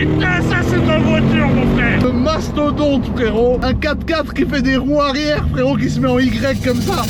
putain, ça c'est de la voiture, mon frère. Le mastodonte, frérot. Un 4x4 qui fait des roues arrière, frérot, qui se met en Y comme ça.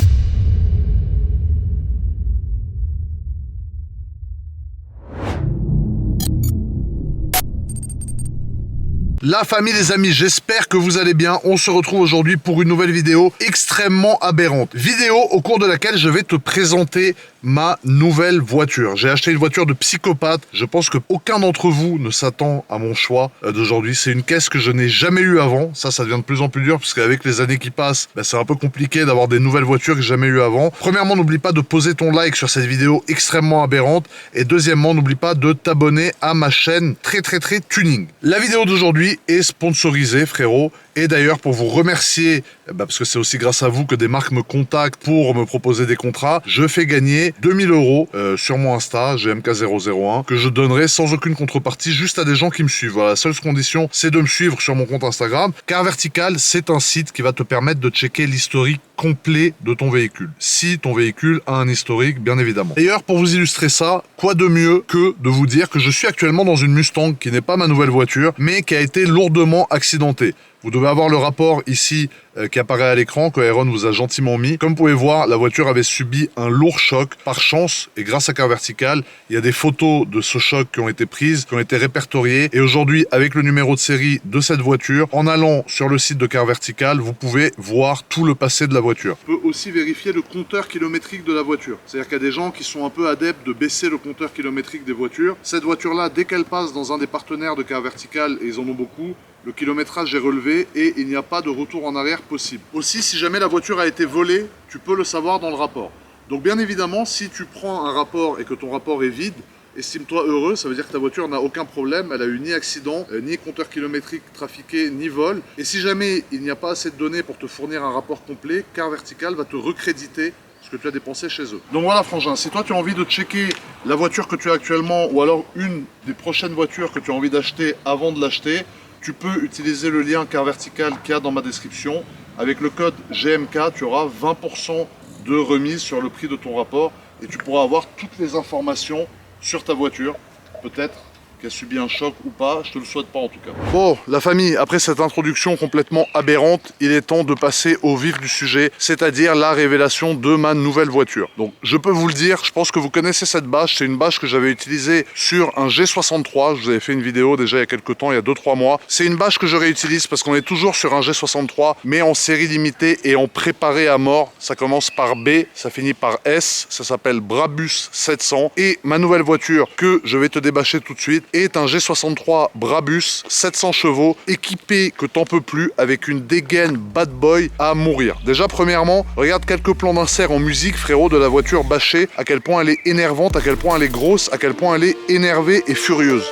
La famille, les amis, j'espère que vous allez bien. On se retrouve aujourd'hui pour une nouvelle vidéo extrêmement aberrante. Vidéo au cours de laquelle je vais te présenter ma nouvelle voiture. J'ai acheté une voiture de psychopathe. Je pense qu'aucun d'entre vous ne s'attend à mon choix d'aujourd'hui. C'est une caisse que je n'ai jamais eue avant. Ça devient de plus en plus dur parce qu'avec les années qui passent, c'est un peu compliqué d'avoir des nouvelles voitures que j'ai jamais eues avant. Premièrement, n'oublie pas de poser ton like sur cette vidéo extrêmement aberrante. Et deuxièmement, n'oublie pas de t'abonner à ma chaîne très tuning. La vidéo d'aujourd'hui est sponsorisée, frérot. Et d'ailleurs, pour vous remercier, parce que c'est aussi grâce à vous que des marques me contactent pour me proposer des contrats, je fais gagner 2000 € sur mon Insta, GMK001, que je donnerai sans aucune contrepartie, juste à des gens qui me suivent. Voilà, la seule condition, c'est de me suivre sur mon compte Instagram. Car Vertical, c'est un site qui va te permettre de checker l'historique complet de ton véhicule. Si ton véhicule a un historique, bien évidemment. D'ailleurs, pour vous illustrer ça, quoi de mieux que de vous dire que je suis actuellement dans une Mustang qui n'est pas ma nouvelle voiture, mais qui a été lourdement accidentée. Vous devez avoir le rapport ici qui apparaît à l'écran que Aaron vous a gentiment mis. Comme vous pouvez voir, la voiture avait subi un lourd choc. Par chance, et grâce à Car Vertical, il y a des photos de ce choc qui ont été prises, qui ont été répertoriées. Et aujourd'hui, avec le numéro de série de cette voiture, en allant sur le site de Car Vertical, vous pouvez voir tout le passé de la voiture. On peut aussi vérifier le compteur kilométrique de la voiture. C'est-à-dire qu'il y a des gens qui sont un peu adeptes de baisser le compteur kilométrique des voitures. Cette voiture-là, dès qu'elle passe dans un des partenaires de Car Vertical, et ils en ont beaucoup, le kilométrage est relevé et il n'y a pas de retour en arrière possible. Aussi, si jamais la voiture a été volée, tu peux le savoir dans le rapport. Donc bien évidemment, si tu prends un rapport et que ton rapport est vide, estime-toi heureux, ça veut dire que ta voiture n'a aucun problème, elle a eu ni accident, ni compteur kilométrique trafiqué, ni vol. Et si jamais il n'y a pas assez de données pour te fournir un rapport complet, Car Vertical va te recréditer ce que tu as dépensé chez eux. Donc voilà, frangin, si toi tu as envie de checker la voiture que tu as actuellement ou alors une des prochaines voitures que tu as envie d'acheter avant de l'acheter, tu peux utiliser le lien Car Vertical qu'il y a dans ma description. Avec le code GMK, tu auras 20% de remise sur le prix de ton rapport et tu pourras avoir toutes les informations sur ta voiture, peut-être qu'elle subit un choc ou pas, je te le souhaite pas en tout cas. Bon, la famille, après cette introduction complètement aberrante, il est temps de passer au vif du sujet, c'est-à-dire la révélation de ma nouvelle voiture. Donc, je peux vous le dire, je pense que vous connaissez cette bâche, c'est une bâche que j'avais utilisée sur un G63, je vous avais fait une vidéo déjà il y a quelques temps, il y a 2-3 mois. C'est une bâche que je réutilise parce qu'on est toujours sur un G63, mais en série limitée et en préparé à mort. Ça commence par B, ça finit par S, ça s'appelle Brabus 700. Et ma nouvelle voiture que je vais te débâcher tout de suite, est un G63 Brabus 700 chevaux équipé que t'en peux plus avec une dégaine bad boy à mourir. Déjà premièrement, regarde quelques plans d'insert en musique, frérot, de la voiture bâchée, à quel point elle est énervante, à quel point elle est grosse, à quel point elle est énervée et furieuse.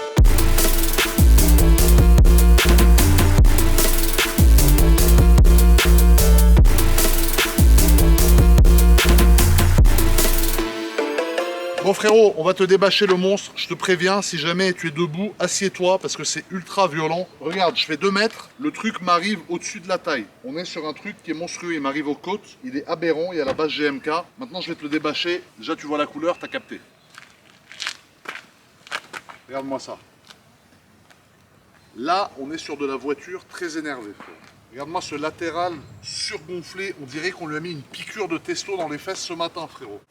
Bon frérot, on va te débâcher le monstre, je te préviens, si jamais tu es debout, assieds-toi parce que c'est ultra violent. Regarde, je fais 2 mètres, le truc m'arrive au-dessus de la taille. On est sur un truc qui est monstrueux, il m'arrive aux côtes, il est aberrant, il y a la base GMK. Maintenant je vais te le débâcher, déjà tu vois la couleur, t'as capté. Regarde-moi ça. Là, on est sur de la voiture très énervée. Regarde-moi ce latéral surgonflé, on dirait qu'on lui a mis une piqûre de testo dans les fesses ce matin, frérot.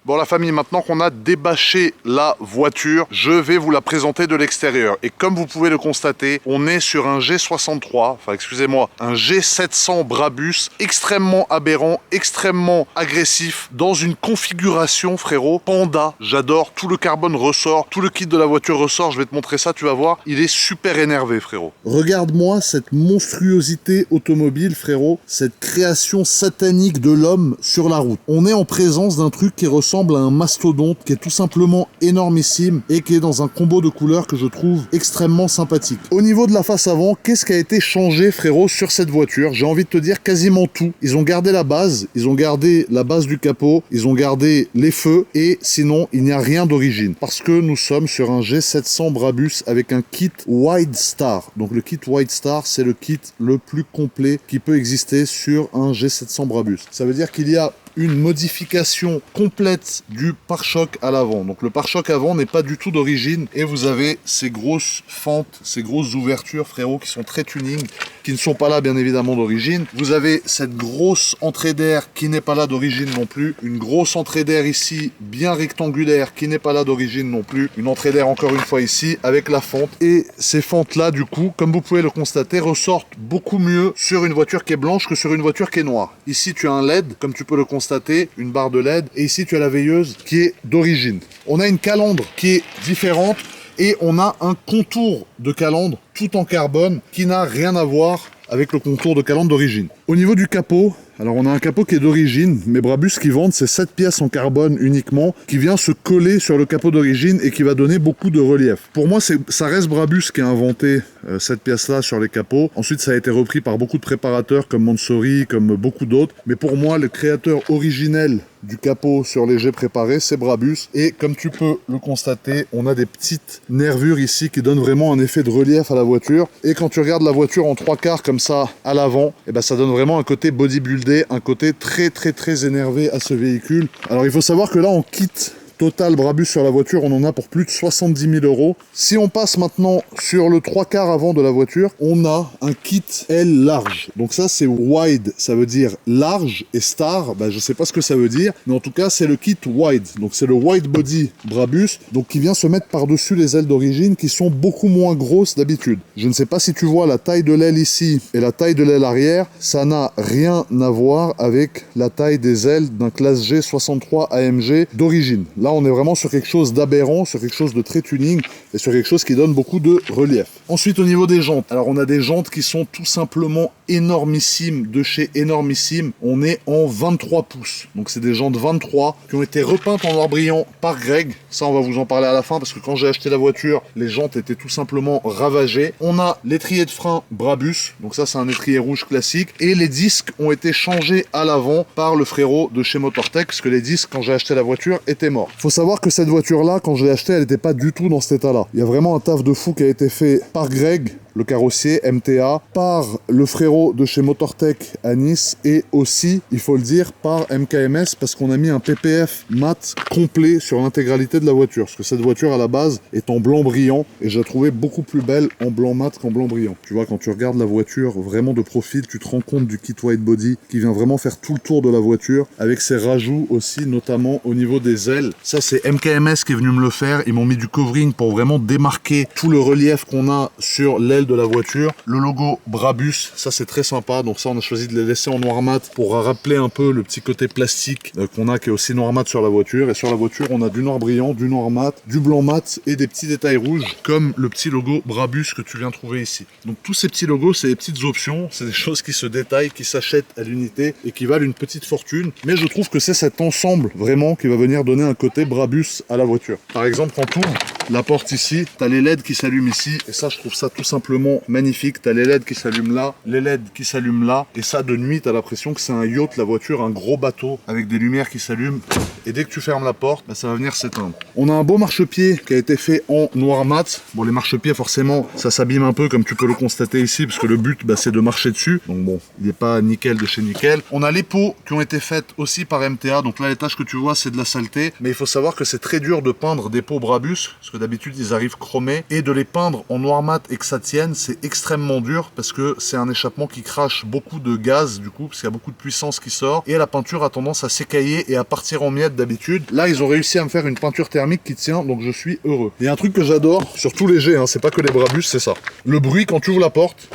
Bon la famille, maintenant qu'on a débâché la voiture, je vais vous la présenter de l'extérieur. Et comme vous pouvez le constater, on est sur un G63, enfin excusez-moi, un G700 Brabus, extrêmement aberrant, extrêmement agressif, dans une configuration frérot, panda. J'adore, tout le carbone ressort, tout le kit de la voiture ressort, je vais te montrer ça, tu vas voir, il est super énervé frérot. Regarde-moi cette monstruosité automobile frérot, cette création satanique de l'homme sur la route. On est en présence d'un truc qui ressemble à un mastodonte qui est tout simplement énormissime et qui est dans un combo de couleurs que je trouve extrêmement sympathique. Au niveau de la face avant, qu'est-ce qui a été changé frérot sur cette voiture? J'ai envie de te dire quasiment tout. Ils ont gardé la base, ils ont gardé la base du capot, ils ont gardé les feux et sinon il n'y a rien d'origine. Parce que nous sommes sur un G700 Brabus avec un kit Wide Star. Donc le kit Wide Star c'est le kit le plus complet qui peut exister sur un G700 Brabus. Ça veut dire qu'il y a une modification complète du pare-choc à l'avant. Donc le pare-choc avant n'est pas du tout d'origine et vous avez ces grosses fentes, ces grosses ouvertures, frérot, qui sont très tuning, qui ne sont pas là bien évidemment d'origine. Vous avez cette grosse entrée d'air qui n'est pas là d'origine non plus. Une grosse entrée d'air ici, bien rectangulaire, qui n'est pas là d'origine non plus. Une entrée d'air encore une fois ici, avec la fente. Et ces fentes-là, du coup, comme vous pouvez le constater, ressortent beaucoup mieux sur une voiture qui est blanche que sur une voiture qui est noire. Ici, tu as un LED, comme tu peux le constater, une barre de LED. Et ici, tu as la veilleuse qui est d'origine. On a une calandre qui est différente. Et on a un contour de calandre tout en carbone qui n'a rien à voir avec le contour de calandre d'origine. Au niveau du capot, alors on a un capot qui est d'origine, mais Brabus qui vendent c'est 7 pièces en carbone uniquement, qui vient se coller sur le capot d'origine et qui va donner beaucoup de relief. Pour moi, ça reste Brabus qui a inventé cette pièce-là sur les capots. Ensuite, ça a été repris par beaucoup de préparateurs comme Mansory, comme beaucoup d'autres. Mais pour moi, le créateur originel du capot sur léger préparé, c'est Brabus. Et comme tu peux le constater, on a des petites nervures ici qui donnent vraiment un effet de relief à la voiture. Et quand tu regardes la voiture en 3/4 comme ça à l'avant, et ben ça donne vraiment un côté bodybuildé, un côté très énervé à ce véhicule. Alors il faut savoir que là on quitte total Brabus sur la voiture, on en a pour plus de 70 000 €. Si on passe maintenant sur le 3/4 avant de la voiture, on a un kit L large. Donc ça c'est wide, ça veut dire large, et star, je sais pas ce que ça veut dire, mais en tout cas c'est le kit wide. Donc c'est le wide body Brabus, donc qui vient se mettre par-dessus les ailes d'origine qui sont beaucoup moins grosses d'habitude. Je ne sais pas si tu vois la taille de l'aile ici et la taille de l'aile arrière, ça n'a rien à voir avec la taille des ailes d'un classe G 63 AMG d'origine. Là, on est vraiment sur quelque chose d'aberrant, sur quelque chose de très tuning et sur quelque chose qui donne beaucoup de relief. Ensuite, au niveau des jantes, alors on a des jantes qui sont tout simplement énormissimes, de chez énormissime. On est en 23 pouces. Donc c'est des jantes 23 qui ont été repeintes en noir brillant par Greg. Ça, on va vous en parler à la fin parce que quand j'ai acheté la voiture, les jantes étaient tout simplement ravagées. On a l'étrier de frein Brabus. Donc ça, c'est un étrier rouge classique. Et les disques ont été changés à l'avant par le frérot de chez Motortech parce que les disques, quand j'ai acheté la voiture, étaient morts. Faut savoir que cette voiture-là, quand je l'ai achetée, elle n'était pas du tout dans cet état-là. Il y a vraiment un taf de fou qui a été fait par Greg, le carrossier MTA, par le frérot de chez Motortech à Nice et aussi, il faut le dire, par MKMS parce qu'on a mis un PPF mat complet sur l'intégralité de la voiture. Parce que cette voiture à la base est en blanc brillant et je la trouvais beaucoup plus belle en blanc mat qu'en blanc brillant. Tu vois, quand tu regardes la voiture vraiment de profil, tu te rends compte du kit white body qui vient vraiment faire tout le tour de la voiture avec ses rajouts aussi, notamment au niveau des ailes. Ça, c'est MKMS qui est venu me le faire. Ils m'ont mis du covering pour vraiment démarquer tout le relief qu'on a sur l'aile de la voiture. Le logo Brabus, ça c'est très sympa. Donc ça, on a choisi de les laisser en noir mat pour rappeler un peu le petit côté plastique qu'on a qui est aussi noir mat sur la voiture. Et sur la voiture, on a du noir brillant, du noir mat, du blanc mat et des petits détails rouges comme le petit logo Brabus que tu viens trouver ici. Donc tous ces petits logos, c'est des petites options, c'est des choses qui se détaillent, qui s'achètent à l'unité et qui valent une petite fortune. Mais je trouve que c'est cet ensemble vraiment qui va venir donner un côté Brabus à la voiture. Par exemple, quand tu ouvres la porte ici, tu as les LED qui s'allument ici et ça, je trouve ça tout simplement magnifique. Tu as les LED qui s'allument là, les LED qui s'allument là et ça de nuit, tu as l'impression que c'est un yacht, la voiture, un gros bateau avec des lumières qui s'allument et dès que tu fermes la porte, ça va venir s'éteindre. On a un beau marchepied qui a été fait en noir mat. Bon, les marchepieds forcément, ça s'abîme un peu comme tu peux le constater ici parce que le but, c'est de marcher dessus. Donc bon, il n'est pas nickel de chez nickel. On a les pots qui ont été faites aussi par MTA. Donc là, les taches que tu vois, c'est de la saleté. Mais il faut savoir que c'est très dur de peindre des pots Brabus parce que d'habitude, ils arrivent chromés et de les peindre en noir mat et que ça tienne, c'est extrêmement dur parce que c'est un échappement qui crache beaucoup de gaz du coup parce qu'il y a beaucoup de puissance qui sort et la peinture a tendance à s'écailler et à partir en miettes d'habitude. Là, ils ont réussi à me faire une peinture thermique qui tient, donc je suis heureux. Il y a un truc que j'adore, surtout léger, c'est pas que les Brabus, c'est ça. Le bruit quand tu ouvres la porte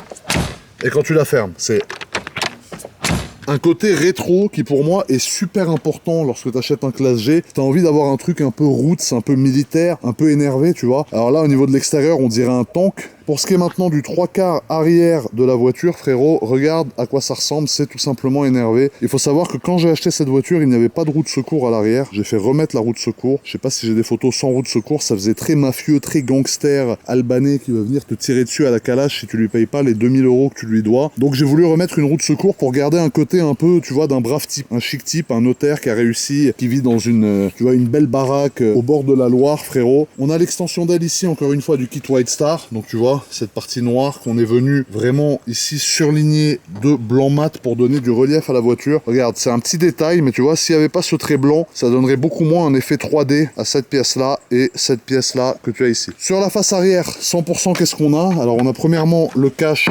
et quand tu la fermes, c'est un côté rétro qui pour moi est super important lorsque tu achètes un classe G. Tu as envie d'avoir un truc un peu roots, un peu militaire, un peu énervé, tu vois. Alors là, au niveau de l'extérieur, on dirait un tank. Pour ce qui est maintenant du 3/4 arrière de la voiture, frérot, regarde à quoi ça ressemble, c'est tout simplement énervé. Il faut savoir que quand j'ai acheté cette voiture, il n'y avait pas de roue de secours à l'arrière. J'ai fait remettre la roue de secours. Je sais pas si j'ai des photos sans roue de secours, ça faisait très mafieux, très gangster albanais qui va venir te tirer dessus à la calache si tu lui payes pas les 2000 € que tu lui dois. Donc j'ai voulu remettre une roue de secours pour garder un côté un peu, tu vois, d'un brave type, un chic type, un notaire qui a réussi, qui vit dans une, tu vois, une belle baraque au bord de la Loire, frérot. On a l'extension d'aile ici, encore une fois, du kit White Star. Donc tu vois, vois cette partie noire qu'on est venu vraiment ici surligner de blanc mat pour donner du relief à la voiture. Regarde, c'est un petit détail, mais tu vois, s'il n'y avait pas ce trait blanc, ça donnerait beaucoup moins un effet 3D à cette pièce-là et cette pièce-là que tu as ici. Sur la face arrière, 100%, qu'est-ce qu'on a? Alors, on a premièrement le cache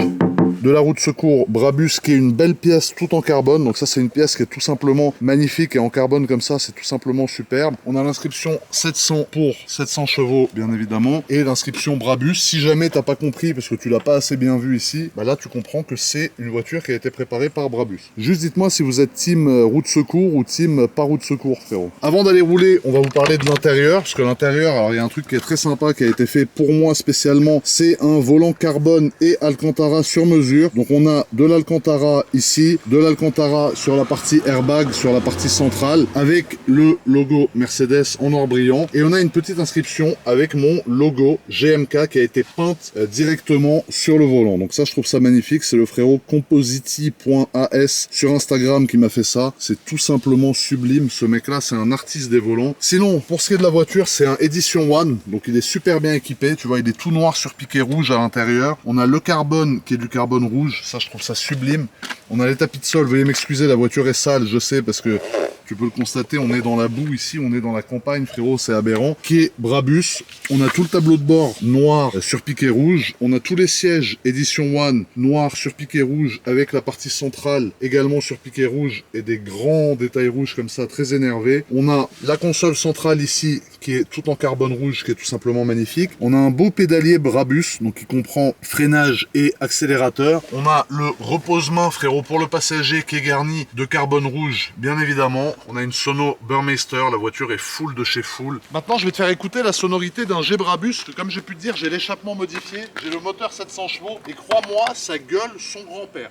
de la roue de secours Brabus, qui est une belle pièce tout en carbone. Donc ça, c'est une pièce qui est tout simplement magnifique, et en carbone comme ça, c'est tout simplement superbe. On a l'inscription 700 pour 700 chevaux, bien évidemment, et l'inscription Brabus. Si jamais t'as pas compris, parce que tu l'as pas assez bien vu ici, bah là, tu comprends que c'est une voiture qui a été préparée par Brabus. Juste dites-moi si vous êtes team roue de secours ou team pas roue de secours, frérot. Avant d'aller rouler, on va vous parler de l'intérieur, parce que l'intérieur, alors il y a un truc qui est très sympa, qui a été fait pour moi spécialement, c'est un volant carbone et Alcantara sur mesure. Donc on a de l'Alcantara ici, de l'Alcantara sur la partie airbag, sur la partie centrale, avec le logo Mercedes en noir brillant, et on a une petite inscription avec mon logo GMK qui a été peinte directement sur le volant. Donc ça, je trouve ça magnifique. C'est le frérot compositi.as sur Instagram qui m'a fait ça. C'est tout simplement sublime. Ce mec là, c'est un artiste des volants. Sinon, pour ce qui est de la voiture, c'est un Edition One, donc il est super bien équipé. Tu vois, il est tout noir sur piqué rouge à l'intérieur. On a le carbone qui est du carbone rouge, ça je trouve ça sublime. On a les tapis de sol, veuillez m'excuser, la voiture est sale, je sais, parce que tu peux le constater, on est dans la boue ici, on est dans la campagne, frérot, c'est aberrant. Qui est Brabus. On a tout le tableau de bord noir sur piqué rouge. On a tous les sièges Edition One noir sur piqué rouge, avec la partie centrale également sur piqué rouge et des grands détails rouges comme ça, très énervés. On a la console centrale ici qui est tout en carbone rouge, qui est tout simplement magnifique. On a un beau pédalier Brabus, donc qui comprend freinage et accélérateur. On a le repose-main, frérot, pour le passager qui est garni de carbone rouge, bien évidemment. On a une sono Burmeister, la voiture est full de chez full. Maintenant, je vais te faire écouter la sonorité d'un G Brabus. Comme j'ai pu te dire, j'ai l'échappement modifié, j'ai le moteur 700 chevaux, et crois-moi, ça gueule son grand-père.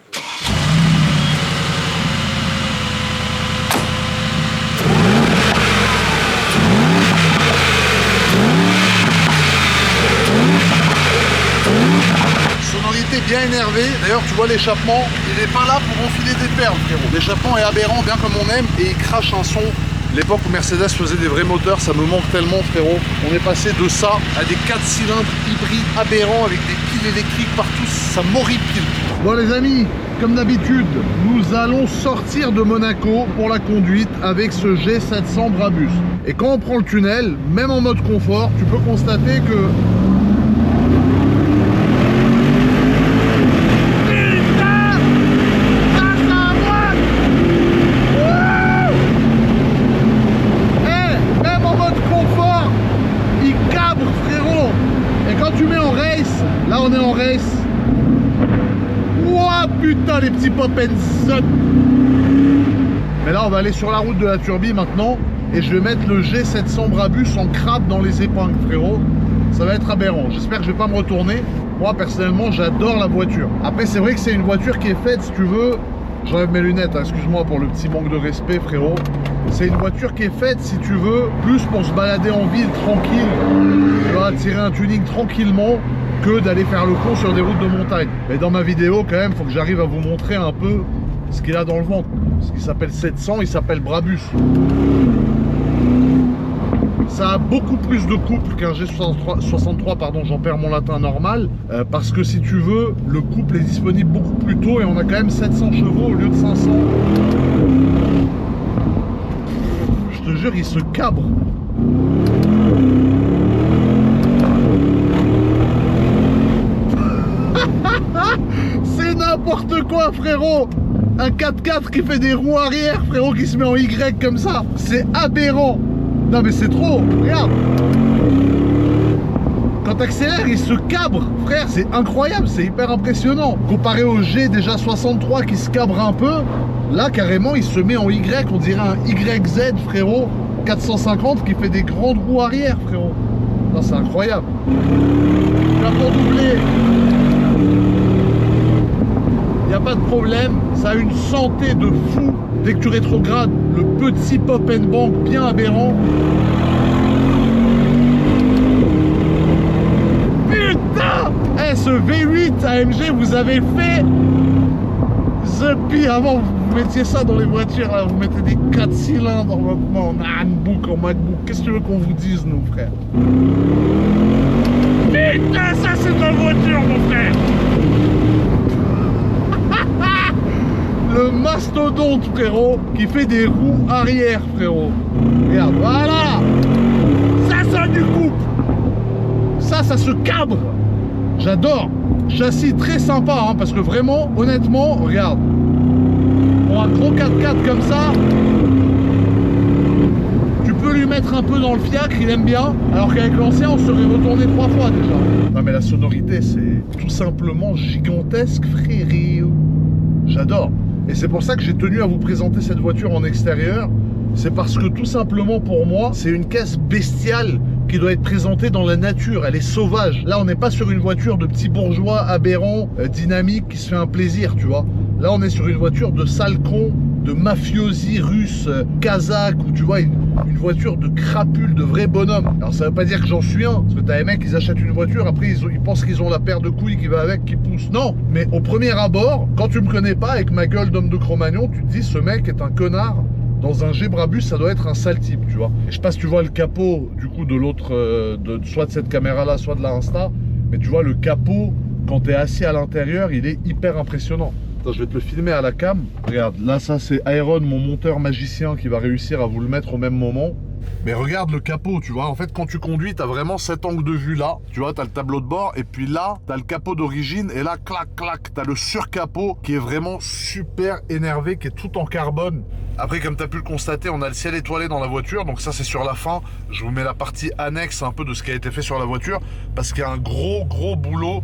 Sonorité bien énervée. D'ailleurs, tu vois l'échappement, il n'est pas là pour enfiler des perles, frérot. L'échappement est aberrant, bien comme on aime, et il crache un son. L'époque où Mercedes faisait des vrais moteurs, ça me manque tellement, frérot. On est passé de ça à des 4 cylindres hybrides aberrants avec des piles électriques partout, ça m'horripile. Bon les amis, comme d'habitude, nous allons sortir de Monaco pour la conduite avec ce G700 Brabus. Et quand on prend le tunnel, même en mode confort, tu peux constater que là on est en race. Ouah putain les petits pop and zut. Mais là on va aller sur la route de la Turbie maintenant. Et je vais mettre le G700 Brabus en crabe dans les épingles, frérot. Ça va être aberrant. J'espère que je vais pas me retourner. Moi personnellement j'adore la voiture. Après c'est vrai que c'est une voiture qui est faite, si tu veux, j'enlève mes lunettes, hein, excuse-moi pour le petit manque de respect, frérot. C'est une voiture qui est faite, si tu veux, plus pour se balader en ville tranquille, tu vas tirer un tuning tranquillement, que d'aller faire le con sur des routes de montagne. Mais dans ma vidéo, quand même, il faut que j'arrive à vous montrer un peu ce qu'il a dans le ventre. Ce qui s'appelle 700, il s'appelle Brabus. Ça a beaucoup plus de couple qu'un G63, pardon, j'en perds mon latin normal, parce que si tu veux, le couple est disponible beaucoup plus tôt et on a quand même 700 chevaux au lieu de 500. Je te jure, il se cabre. C'est n'importe quoi, frérot. Un 4x4 qui fait des roues arrière, frérot, qui se met en Y comme ça. C'est aberrant. Non mais c'est trop, regarde. Quand t'accélères, il se cabre, frère, c'est incroyable, c'est hyper impressionnant. Comparé au G déjà 63 qui se cabre un peu, là carrément il se met en Y, on dirait un YZ, frérot, 450 qui fait des grandes roues arrière, frérot. Non, c'est incroyable. Tu vas pour doubler. Il n'y a pas de problème, ça a une santé de fou. Dès que tu rétrogrades, le petit pop and bank bien aberrant. Putain! Eh, ce V8 AMG, vous avez fait the pire. Avant, vous mettiez ça dans les voitures, là, vous mettez des 4 cylindres en handbook, en MacBook. Qu'est-ce que tu veux qu'on vous dise, nous, frère? Putain! Putain, ça c'est de la voiture, mon frère. Le mastodonte, frérot, qui fait des roues arrière, frérot. Regarde, voilà. Ça du couple. Ça se cabre. J'adore. Châssis très sympa, hein, parce que vraiment, honnêtement, regarde. Pour un gros 4x4 comme ça, tu peux lui mettre un peu dans le fiacre, il aime bien. Alors qu'avec l'ancien, on serait retourné 3 fois déjà. Non mais la sonorité, c'est tout simplement gigantesque, frérot. J'adore. Et c'est pour ça que j'ai tenu à vous présenter cette voiture en extérieur. C'est parce que tout simplement pour moi, c'est une caisse bestiale qui doit être présentée dans la nature. Elle est sauvage. Là, on n'est pas sur une voiture de petit bourgeois aberrant, dynamique, qui se fait un plaisir, tu vois. Là, on est sur une voiture de sale con, de mafiosi russe, kazakh, ou tu vois, une voiture de crapule, de vrai bonhomme. Alors, ça veut pas dire que j'en suis un, parce que t'as les mecs, ils achètent une voiture, après, ils pensent qu'ils ont la paire de couilles qui va avec, qui pousse. Non, mais au premier abord, quand tu me connais pas, avec ma gueule d'homme de Cro-Magnon, tu te dis, ce mec est un connard. Dans un Gebrabus, ça doit être un sale type, tu vois. Et je sais pas si tu vois le capot, du coup, de l'autre, soit de cette caméra-là, soit de la Insta, mais tu vois, le capot, quand t'es assis à l'intérieur, il est hyper impressionnant. Attends, je vais te le filmer à la cam. Regarde, là, ça, c'est Iron, mon monteur magicien, qui va réussir à vous le mettre au même moment. Mais regarde le capot, tu vois. En fait, quand tu conduis, t'as vraiment cet angle de vue là. Tu vois, t'as le tableau de bord. Et puis là, t'as le capot d'origine. Et là, clac, clac, t'as le surcapot qui est vraiment super énervé, qui est tout en carbone. Après, comme t'as pu le constater, on a le ciel étoilé dans la voiture. Donc ça, c'est sur la fin. Je vous mets la partie annexe un peu de ce qui a été fait sur la voiture. Parce qu'il y a un gros boulot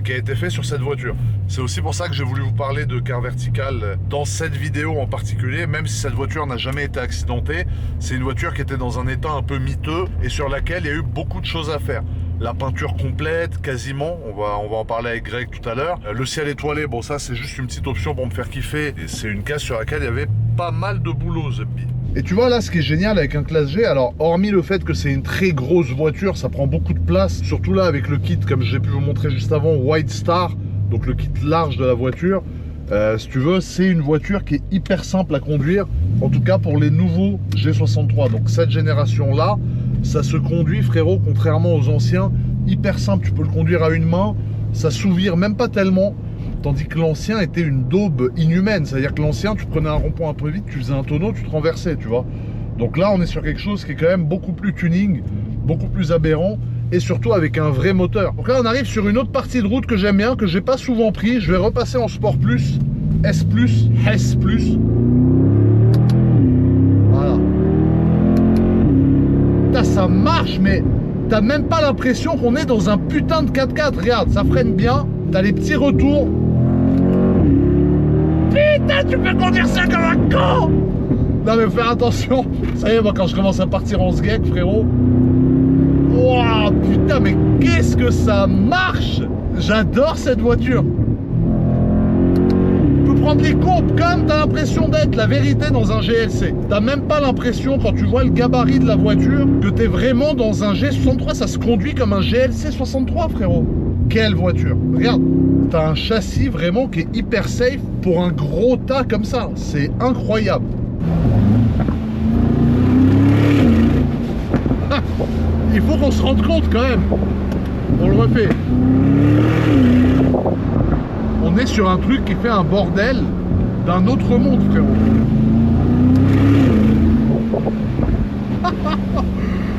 qui a été fait sur cette voiture. C'est aussi pour ça que j'ai voulu vous parler de car vertical dans cette vidéo en particulier. Même si cette voiture n'a jamais été accidentée. C'est une voiture qui était dans un état un peu miteux et sur laquelle il y a eu beaucoup de choses à faire. La peinture complète, quasiment, on va en parler avec Greg tout à l'heure. Le ciel étoilé, bon ça c'est juste une petite option pour me faire kiffer. Et c'est une caisse sur laquelle il y avait pas mal de boulot, Zeppi. Et tu vois là, ce qui est génial avec un classe G, alors hormis le fait que c'est une très grosse voiture, ça prend beaucoup de place, surtout là avec le kit, comme j'ai pu vous montrer juste avant, White Star, donc le kit large de la voiture. Si tu veux, c'est une voiture qui est hyper simple à conduire, en tout cas pour les nouveaux G63. Donc cette génération-là, ça se conduit, frérot, contrairement aux anciens, hyper simple. Tu peux le conduire à une main, ça s'ouvre même pas tellement. Tandis que l'ancien était une daube inhumaine. C'est-à-dire que l'ancien, tu prenais un rond-point un peu vite, tu faisais un tonneau, tu te renversais, tu vois. Donc là, on est sur quelque chose qui est quand même beaucoup plus tuning, beaucoup plus aberrant, et surtout avec un vrai moteur. Donc là, on arrive sur une autre partie de route que j'aime bien, que j'ai pas souvent pris. Je vais repasser en Sport Plus, S+, S+. Voilà. Putain, ça marche, mais t'as même pas l'impression qu'on est dans un putain de 4x4. Regarde, ça freine bien, t'as les petits retours. Putain, tu peux conduire ça comme un con. Non mais faut faire attention. Ça y est, moi quand je commence à partir en sgeg, frérot. Wouah, putain, mais qu'est-ce que ça marche. J'adore cette voiture. Tu peux prendre les courbes comme t'as l'impression d'être la vérité dans un GLC. T'as même pas l'impression, quand tu vois le gabarit de la voiture, que t'es vraiment dans un G63. Ça se conduit comme un GLC 63, frérot. Quelle voiture. Regarde, t'as un châssis vraiment qui est hyper safe pour un gros tas comme ça. C'est incroyable. Il faut qu'on se rende compte quand même. On le refait. On est sur un truc qui fait un bordel d'un autre monde, frérot.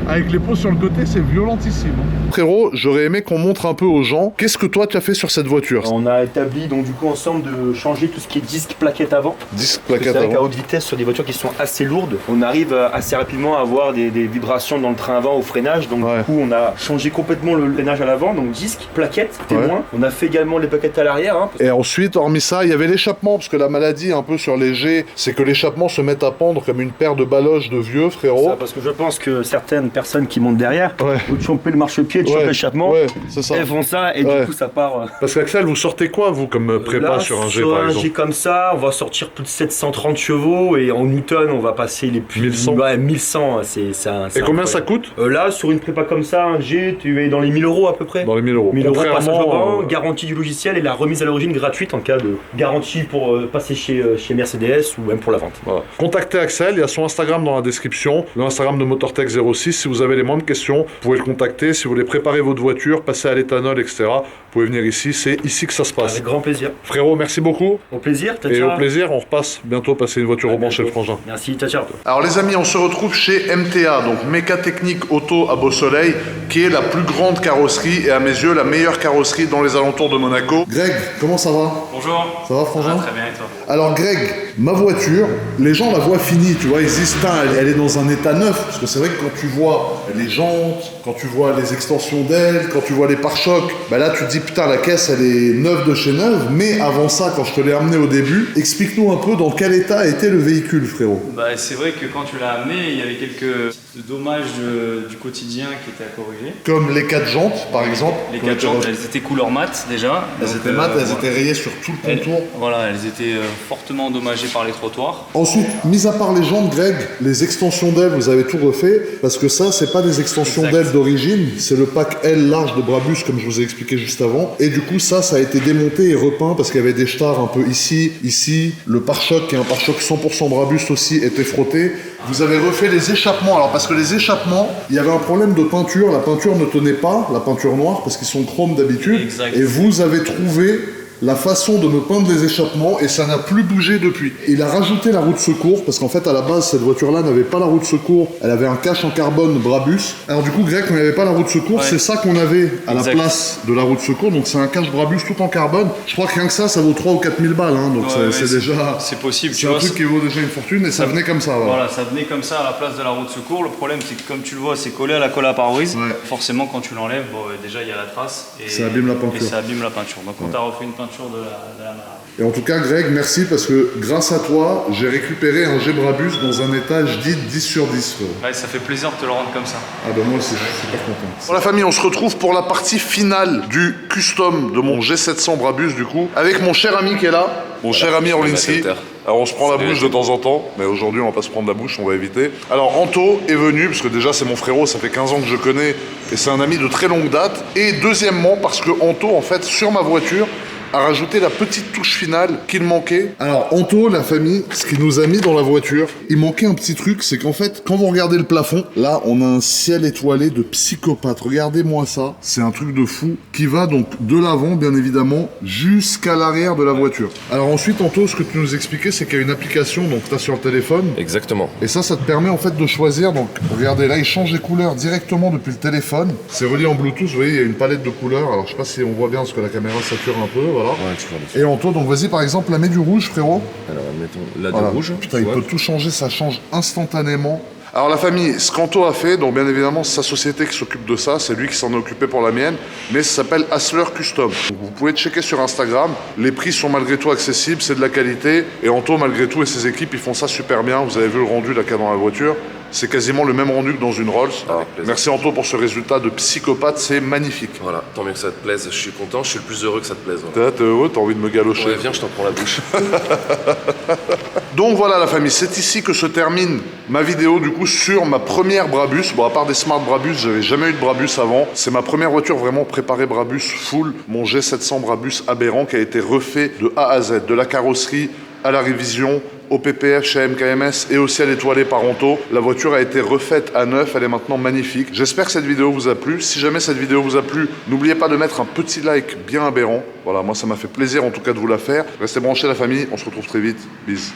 Avec les pots sur le côté, c'est violentissime. Frérot, j'aurais aimé qu'on montre un peu aux gens. Qu'est-ce que toi tu as fait sur cette voiture? On a établi donc du coup ensemble de changer tout ce qui est disque plaquette avant. Disque plaquette avant. À avant. haute vitesse sur des voitures qui sont assez lourdes, on arrive assez rapidement à avoir des vibrations dans le train avant au freinage. Donc du coup on a changé complètement le freinage à l'avant, donc disque, plaquette, témoin. On a fait également les plaquettes à l'arrière. Hein, et ensuite, hormis ça, il y avait l'échappement, parce que la maladie un peu sur les G, c'est que l'échappement se met à pendre comme une paire de baloches de vieux, frérot. Ça, parce que je pense que certaines personnes qui montent derrière, au lieu de choper le marchepied, de choper l'échappement, c'est ça. elles font ça et du coup ça part. Parce qu'Axel, vous sortez quoi vous comme prépa là, sur un G sur par un exemple? G comme ça, on va sortir plus de 730 chevaux et en Newton, on va passer les plus 1100. Ouais, 1100. C'est et combien ça coûte? Là, sur une prépa comme ça, un G, tu es dans les 1000 € à peu près. Dans les 1000 €. 1000 € passage au banc, garantie du logiciel et la remise à l'origine gratuite en cas de garantie pour passer chez Mercedes ou même pour la vente. Voilà. Contactez Axel, il y a son Instagram dans la description, le Instagram de Motortech 06. Si vous avez les moindres questions, vous pouvez le contacter. Si vous voulez préparer votre voiture, passer à l'éthanol, etc., vous pouvez venir ici. C'est ici que ça se passe. Avec grand plaisir. Frérot, merci beaucoup. Au plaisir, ciao, Et ciao. au plaisir, on repasse bientôt passer une voiture au banc chez le frangin. Merci, ciao, ciao. Alors les amis, on se retrouve chez MTA, donc Mécatechnique Auto à Beau-Soleil, qui est la plus grande carrosserie et à mes yeux la meilleure carrosserie dans les alentours de Monaco. Greg, comment ça va? Bonjour. Ça va frangin? Très bien et toi? Alors Greg, ma voiture, les gens la voient finie, tu vois, ils disent putain, elle est dans un état neuf, parce que c'est vrai que quand tu vois les jantes, quand tu vois les extensions d'ailes, quand tu vois les pare-chocs, bah là tu te dis putain la caisse elle est neuve de chez neuve, mais avant ça, quand je te l'ai amené au début, explique-nous un peu dans quel état était le véhicule frérot. Bah, c'est vrai que quand tu l'as amené, il y avait quelques dommages du quotidien qui étaient à corriger. Comme les 4 jantes par exemple. Les 4 jantes, elles étaient couleur mat déjà. Elles étaient mates, elles étaient rayées sur tout le contour. Voilà, elles étaient fortement endommagées par les trottoirs. Ensuite, mis à part les jantes, Greg, les extensions d'ailes, vous avez tout refait, parce que ça, c'est pas des extensions d'ailes d'origine, c'est le pack L large de Brabus, comme je vous ai expliqué juste avant. Et du coup, ça a été démonté et repeint, parce qu'il y avait des stars un peu ici, ici. Le pare-choc, qui est un pare-choc 100% Brabus aussi, était frotté. Vous avez refait les échappements, alors parce que les échappements, il y avait un problème de peinture, la peinture ne tenait pas, la peinture noire, parce qu'ils sont chrome d'habitude. Exact. Et vous avez trouvé la façon de me peindre les échappements et ça n'a plus bougé depuis. Il a rajouté la roue de secours parce qu'en fait à la base cette voiture-là n'avait pas la roue de secours, elle avait un cache en carbone Brabus. Alors du coup Greg, on n'avait pas la roue de secours, c'est ça qu'on avait à la place de la roue de secours, donc c'est un cache Brabus tout en carbone. Je crois que rien que ça vaut 3 ou 4 000 balles, hein, donc c'est déjà... C'est possible, c'est un truc qui vaut déjà une fortune et ça venait comme ça. Voilà, ça venait comme ça à la place de la roue de secours. Le problème c'est que comme tu le vois, c'est collé à la colle à pare-brise. Forcément quand tu l'enlèves, déjà il y a la trace et ça abîme la peinture. Et ça abîme la peinture. Donc on t'a refait une peinture de la marque. Et en tout cas, Greg, merci parce que grâce à toi, j'ai récupéré un G-Brabus dans un état, je dis 10 sur 10. Ouais, ça fait plaisir de te le rendre comme ça. Ah ben moi aussi, je suis super content. Bon la famille, on se retrouve pour la partie finale du custom de mon G700 Brabus du coup, avec mon cher ami qui est là, mon cher ami Orlinski. Alors on se prend la bouche de temps en temps, mais aujourd'hui on va pas se prendre la bouche, on va éviter. Alors Anto est venu, parce que déjà c'est mon frérot, ça fait 15 ans que je connais, et c'est un ami de très longue date. Et deuxièmement, parce que Anto, en fait, sur ma voiture, a rajouté la petite touche finale qu'il manquait. Alors Anto, la famille, ce qu'il nous a mis dans la voiture, il manquait un petit truc, c'est qu'en fait, quand vous regardez le plafond, là on a un ciel étoilé de psychopathe. Regardez-moi ça, c'est un truc de fou, qui va donc de l'avant, bien évidemment, jusqu'à l'arrière de la voiture. Alors ensuite, Anto, ce que tu nous expliquais, c'est qu'il y a une application, donc tu as sur le téléphone. Exactement. Et ça te permet en fait de choisir, donc regardez là, il change les couleurs directement depuis le téléphone. C'est relié en Bluetooth, vous voyez, il y a une palette de couleurs. Alors je sais pas si on voit bien parce que la caméra sature un peu, voilà. Ouais, tu vois. Et Anto, donc vas-y par exemple, la mets du rouge, frérot. Alors, mettons là Voilà. de rouge. Putain, il peut tout changer, ça change instantanément. Alors la famille, ce qu'Anto a fait, donc bien évidemment c'est sa société qui s'occupe de ça, c'est lui qui s'en est occupé pour la mienne, mais ça s'appelle Hassler Custom. Donc, vous pouvez checker sur Instagram, les prix sont malgré tout accessibles, c'est de la qualité, et Anto malgré tout et ses équipes ils font ça super bien, vous avez vu le rendu là qu'il y a dans la voiture, c'est quasiment le même rendu que dans une Rolls. Avec plaisir. Merci Anto pour ce résultat de psychopathe, c'est magnifique. Voilà, tant mieux que ça te plaise, je suis content, je suis le plus heureux que ça te plaise. Voilà. T'es heureux, t'as envie de me galocher. Ouais, viens, je t'en prends la bouche. Donc voilà la famille, c'est ici que se termine ma vidéo du coup sur ma première Brabus. Bon à part des Smart Brabus, j'avais jamais eu de Brabus avant. C'est ma première voiture vraiment préparée Brabus full, mon G700 Brabus aberrant qui a été refait de A à Z, de la carrosserie à la révision, au PPF chez MKMS et aussi à l'étoilé par Anto. La voiture a été refaite à neuf, elle est maintenant magnifique. J'espère que cette vidéo vous a plu. Si jamais cette vidéo vous a plu, n'oubliez pas de mettre un petit like bien aberrant. Voilà, moi ça m'a fait plaisir en tout cas de vous la faire. Restez branchés la famille, on se retrouve très vite. Bisous.